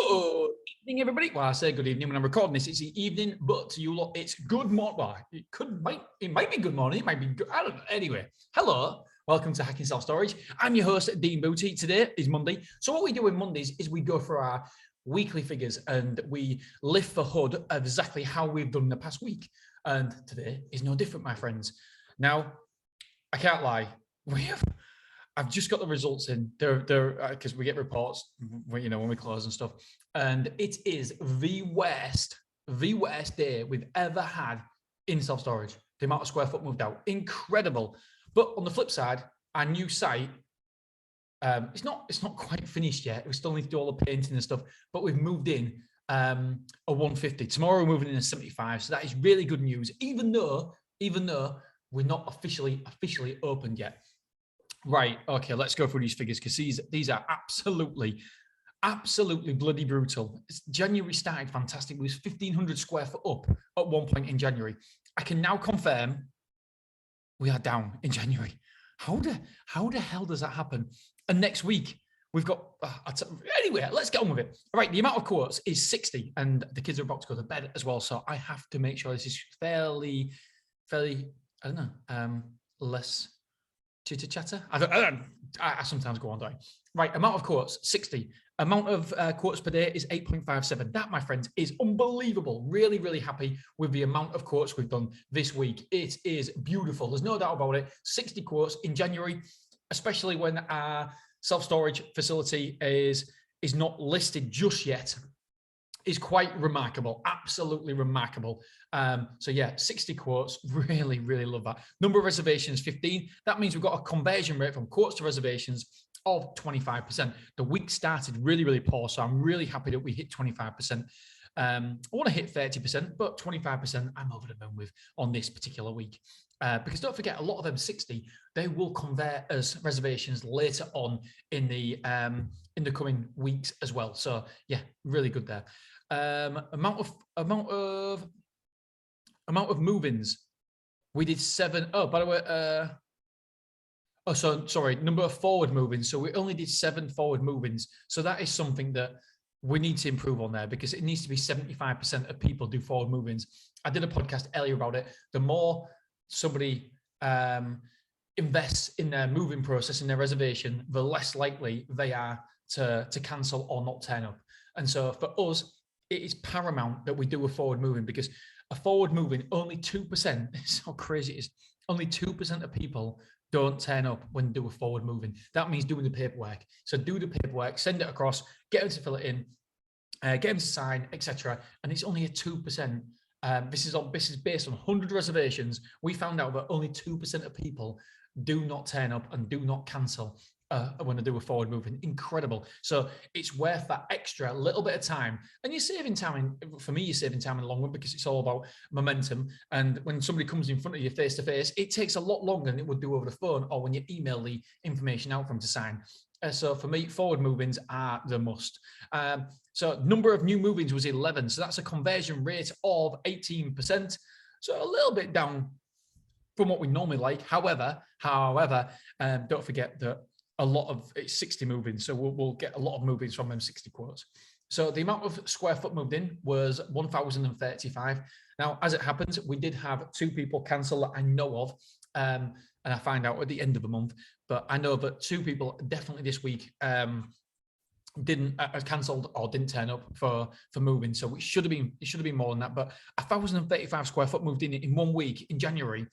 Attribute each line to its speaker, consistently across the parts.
Speaker 1: Good evening, everybody. Well, I say good evening when I'm recording this. It's the evening, but to you lot, it's good morning. Well, it might be good morning. It might be good. I don't know. Anyway, hello. Welcome to Hacking Self Storage. I'm your host, Dean Booty. Today is Monday. So what we do on Mondays is we go through our weekly figures and we lift the hood of exactly how we've done the past week. And today is no different, my friends. Now, I can't lie. I've just got the results in. They're because we get reports, when we close and stuff, and it is the worst day we've ever had in self storage. The amount of square foot moved out, incredible. But on the flip side, our new site, it's not quite finished yet. We still need to do all the painting and stuff, but we've moved in a 150. Tomorrow we're moving in a 75. So that is really good news, even though we're not officially opened yet. Right, okay, let's go through these figures because these are absolutely bloody brutal. January started fantastic. It was 1,500 square foot up at one point in January. I can now confirm we are down in January. How the hell does that happen? And next week we've got anyway, let's get on with it. All right, the amount of quotes is 60 and the kids are about to go to bed as well, so I have to make sure this is fairly I don't know, less chitter chatter. I sometimes go on, don't I? Right, amount of quotes 60. Amount of quotes per day is 8.57. That, my friends, is unbelievable. Really happy with the amount of quotes we've done this week. It is beautiful. There's no doubt about it. 60 quotes in January, especially when our self-storage facility is not listed just yet, is quite remarkable. Absolutely remarkable. So yeah, 60 quotes, really love that. Number of reservations, 15. That means we've got a conversion rate from quotes to reservations of 25%. The week started really poor, so I'm really happy that we hit 25%. I want to hit 30%, but 25% I'm over the moon with on this particular week. Because don't forget, a lot of them 60, they will convert as reservations later on in the coming weeks as well. So yeah, really good there. Amount of move-ins. We did 7. Oh, by the way, so sorry, number of forward move-ins. So we only did 7 forward move-ins. So that is something that we need to improve on there because it needs to be 75% of people do forward move-ins. I did a podcast earlier about it. The more somebody invests in their moving process, in their reservation, the less likely they are to cancel or not turn up. And so for us, it is paramount that we do a forward moving because a forward moving, only 2%, it's how crazy it is, only 2% of people don't turn up when they do a forward moving. That means doing the paperwork. So do the paperwork, send it across, get them to fill it in, get them to sign, etc. And it's only a 2%. This is based on 100 reservations. We found out that only 2% of people do not turn up and do not cancel when they do a forward moving. Incredible. So it's worth that extra little bit of time. And you're saving time, for me, you're saving time in the long run because it's all about momentum. And when somebody comes in front of you face to face, it takes a lot longer than it would do over the phone or when you email the information out for them to sign. So for me, forward move-ins are the must. So number of new move-ins was 11. So that's a conversion rate of 18%. So a little bit down from what we normally like. However, don't forget that a lot of it's 60 move-ins. So we'll get a lot of move-ins from them 60 quotes. So the amount of square foot moved in was 1,035. Now, as it happens, we did have 2 people cancel that I know of. And I find out at the end of the month, but I know that 2 people definitely this week didn't cancelled or didn't turn up for moving. So it should have been more than that. But 1,035 square foot moved in 1 week in January,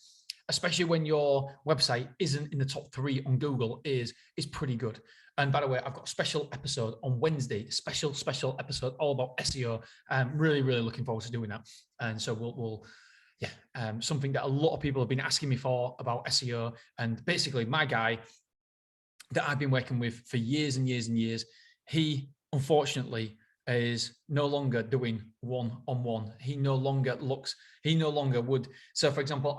Speaker 1: especially when your website isn't in the top 3 on Google, is pretty good. And by the way, I've got a special episode on Wednesday, special episode all about SEO. I'm really looking forward to doing that. And so we'll something that a lot of people have been asking me for about SEO. And basically my guy that I've been working with for years and years, he unfortunately is no longer doing one-on-one. He no longer would. So for example,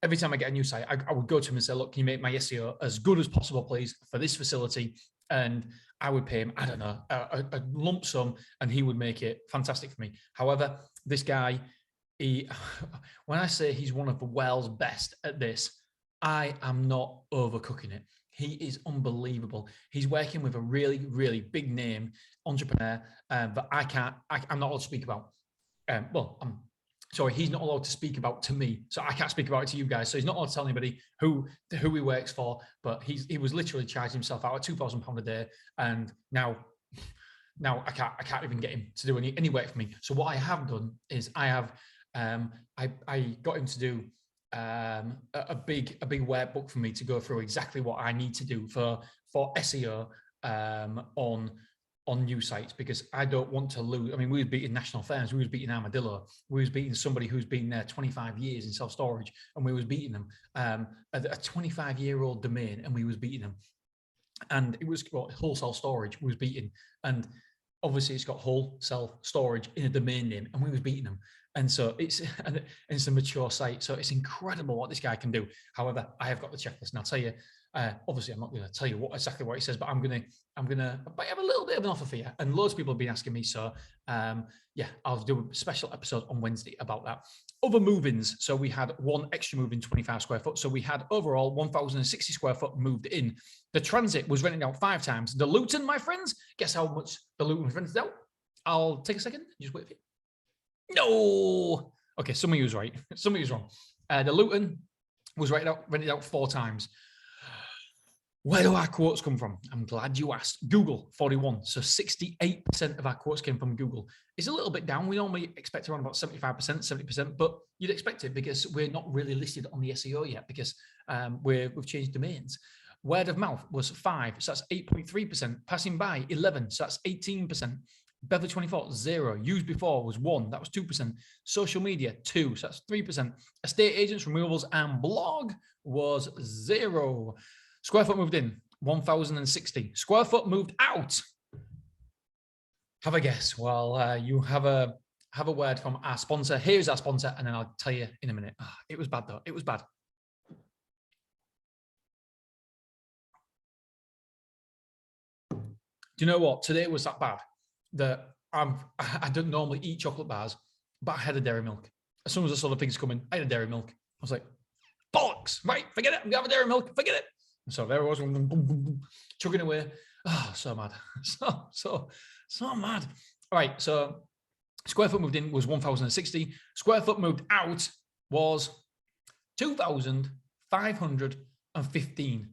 Speaker 1: every time I get a new site, I would go to him and say, look, can you make my SEO as good as possible, please, for this facility? And I would pay him, I don't know, a lump sum, and he would make it fantastic for me. However, this guy, when I say he's one of the world's best at this, I am not overcooking it. He is unbelievable. He's working with a really, really big name entrepreneur that I'm not allowed to speak about. Sorry, he's not allowed to speak about to me, so I can't speak about it to you guys. So he's not allowed to tell anybody who he works for, but he was literally charging himself out at £2,000 a day, and now I can't even get him to do any work for me. So what I have done is I got him to do a big workbook for me to go through exactly what I need to do for SEO on new sites, because I don't want to lose. I mean, we was beating national firms, we was beating Armadillo, we was beating somebody who's been there 25 years in self-storage, and we was beating them, a 25-year-old domain, and we was beating them. And it was wholesale storage we was beating, and obviously it's got wholesale storage in a domain name, and we was beating them. And so it's a mature site, so it's incredible what this guy can do. However, I have got the checklist, and I'll tell you, obviously I'm not going to tell you exactly what he says, but I'm gonna have a little bit of an offer for you. And loads of people have been asking me, so yeah, I'll do a special episode on Wednesday about that. Other move-ins, so we had one extra move in 25 square foot, so we had overall 1,060 square foot moved in. The Transit was rented out 5 times. The Luton, my friends, guess how much the Luton was rented out? I'll take a second, just wait for you. No. Okay, some of you was right. Some of you was wrong. The Luton was rented out 4 times. Where do our quotes come from? I'm glad you asked. Google, 41. So 68% of our quotes came from Google. It's a little bit down. We normally expect around about 75%, 70%, but you'd expect it because we're not really listed on the SEO yet, because we've changed domains. Word of mouth was 5, so that's 8.3%. Passing by, 11, so that's 18%. Beverly 24, 0. Used before was 1, that was 2%. Social media, 2, so that's 3%. Estate agents, removals, and blog was 0. Square foot moved in, 1,060. Square foot moved out. Have a guess. Well, you have a word from our sponsor. Here's our sponsor, and then I'll tell you in a minute. It was bad though. It was bad. Do you know what? Today was that bad that I don't normally eat chocolate bars, but I had a dairy milk. As soon as I saw the things coming, I had a dairy milk. I was like, bollocks, right? Forget it. I'm gonna have a dairy milk. Forget it. So there I was, boom, boom, boom, chugging away. Oh, so mad. So mad. All right, so square foot moved in was 1,060. Square foot moved out was 2,515.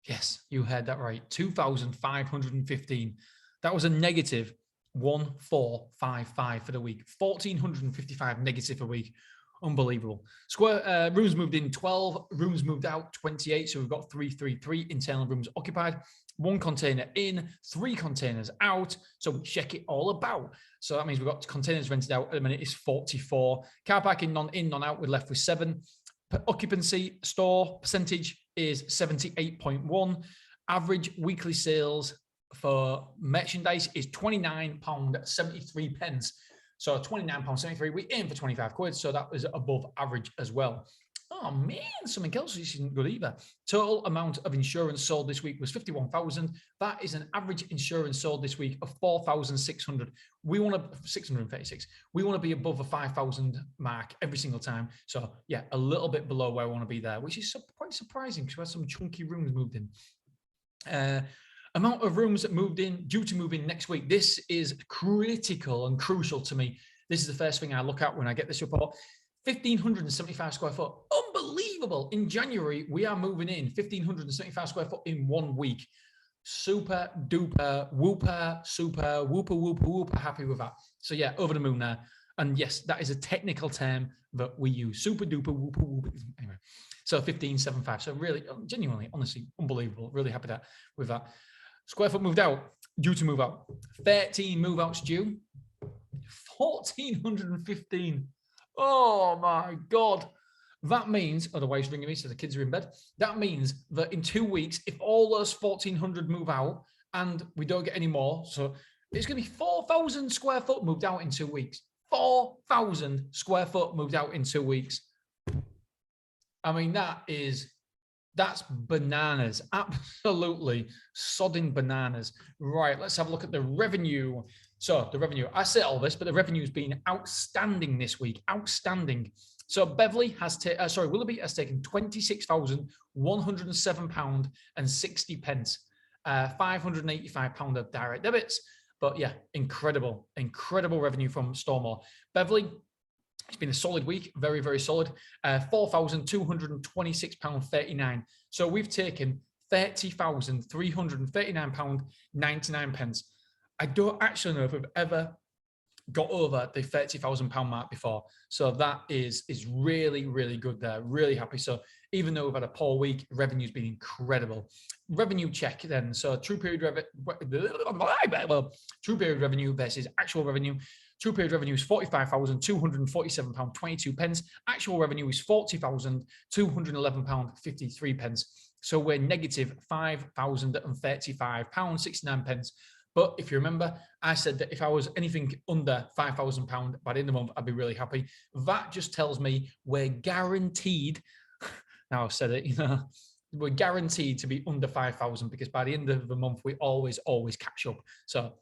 Speaker 1: Yes, you heard that right. 2,515. That was a negative 1,455 for the week. 1,455 negative a week. Unbelievable. Square rooms moved in 12, rooms moved out 28. So we've got 333 internal rooms occupied, 1 container in, 3 containers out. So check it all about. So that means we've got containers rented out at the minute is 44. Car parking none in, none out. We're left with 7. Occupancy store percentage is 78.1. Average weekly sales for merchandise is £29.73. So £29.73, we aim for 25 quid. So that was above average as well. Oh man, something else isn't good either. Total amount of insurance sold this week was 51,000. That is an average insurance sold this week of 4,600. We want to 636. We want to be above the 5,000 mark every single time. So yeah, a little bit below where I want to be there, which is quite surprising because we had some chunky rooms moved in. Amount of rooms that moved in, due to move in next week. This is critical and crucial to me. This is the first thing I look at when I get this report. 1,575 square foot. Unbelievable. In January, we are moving in 1,575 square foot in 1 week. Super duper, whooper, super, whooper, whooper, whooper. Happy with that. So yeah, over the moon there. And yes, that is a technical term that we use. Super duper, whooper, whooper. Anyway, so 1,575. So really, genuinely, honestly, unbelievable. Really happy with that. Square foot moved out, due to move out. 13 move outs due. 1,415. Oh my God. That means, otherwise ringing me so the kids are in bed. That means that in 2 weeks, if all those 1,400 move out and we don't get any more, so it's going to be 4,000 square foot moved out in 2 weeks. 4,000 square foot moved out in 2 weeks. I mean, that's bananas. Absolutely sodding bananas. Right, let's have a look at the revenue. So the revenue, I say all this, but the revenue's been outstanding this week. Outstanding. So Beverly has Willoughby has taken £26,107.60, £585 of direct debits. But yeah, incredible revenue from Stormore. Beverly, it's been a solid week, very, very solid. £4,226.39. So we've taken £30,339.99. I don't actually know if we've ever got over the £30,000 mark before. So that is really, really good there. Really happy. So even though we've had a poor week, revenue's been incredible. Revenue check then. So true period revenue versus actual revenue. True period revenue is £45,247.22. Actual revenue is £40,211.53. So we're negative £5,035.69. But if you remember, I said that if I was anything under £5,000 by the end of the month, I'd be really happy. That just tells me we're guaranteed. Now I've said it, we're guaranteed to be under 5,000 because by the end of the month, we always catch up. So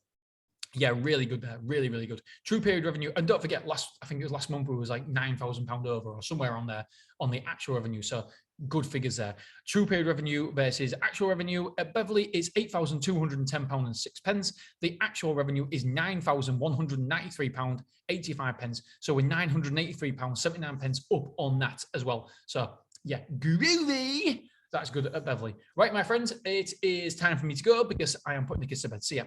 Speaker 1: yeah, really good there. Really, really good. True period revenue. And don't forget, I think it was last month, we was like £9,000 over or somewhere on there on the actual revenue. So good figures there. True period revenue versus actual revenue at Beverly is £8,210.06. The actual revenue is £9,193.85. So we're £983.79 up on that as well. So yeah, groovy. That's good at Beverly. Right, my friends, it is time for me to go because I am putting the kids to bed. See ya.